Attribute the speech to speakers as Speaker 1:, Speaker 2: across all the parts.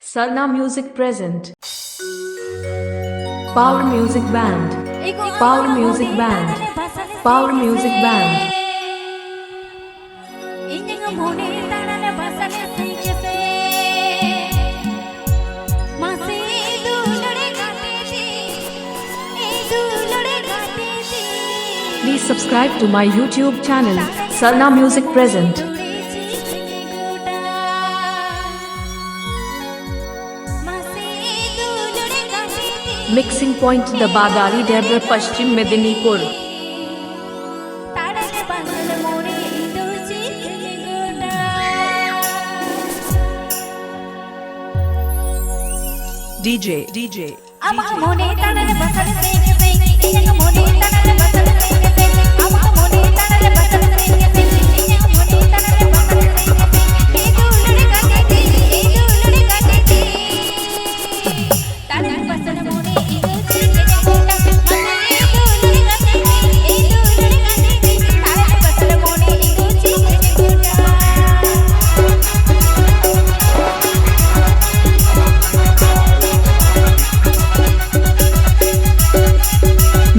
Speaker 1: Sarna Music present. Power Music Band. Power Music Band. Power Music Band. Please subscribe to my YouTube channel, Sarna Music Present. Mixing point Dabadari Debra Paschim Medinipur. DJ.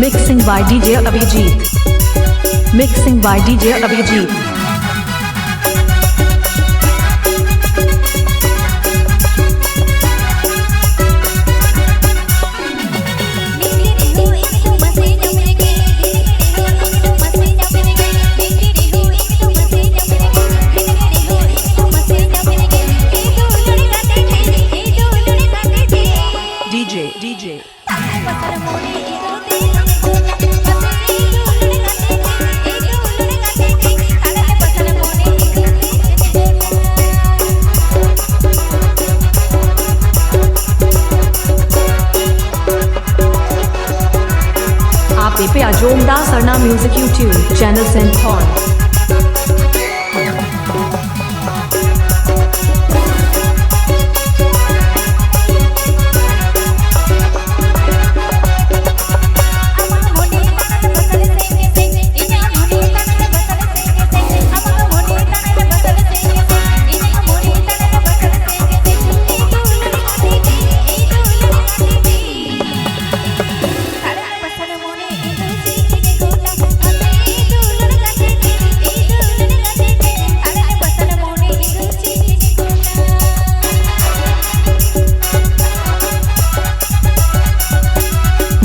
Speaker 1: Mixing by DJ Abhijit. Mixing by DJ Abhijit. DJ. Aapeya Joher Sarna Music YouTube channel Sanam.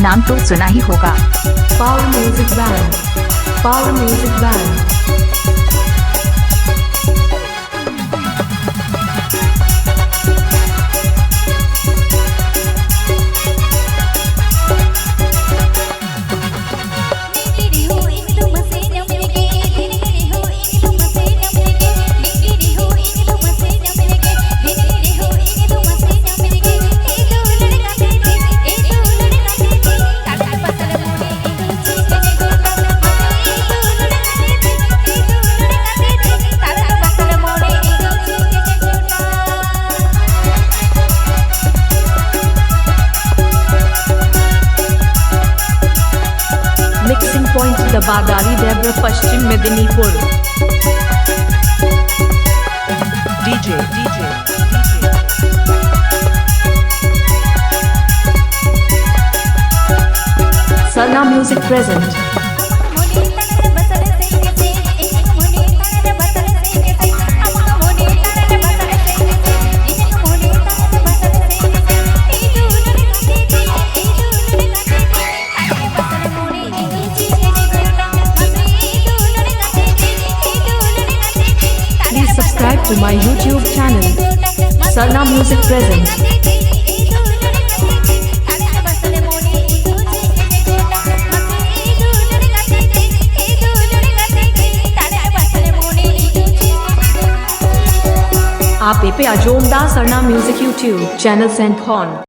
Speaker 2: नाम तो सुना ही होगा।
Speaker 1: Power Music Band. Power Music Band. Mixing point Dabadari Debra Paschim Medinipur. DJ. Sarna Music present. Subscribe to my YouTube channel, Sarna Music Present. Aapeya Joher Sarna Music YouTube channel Sanam.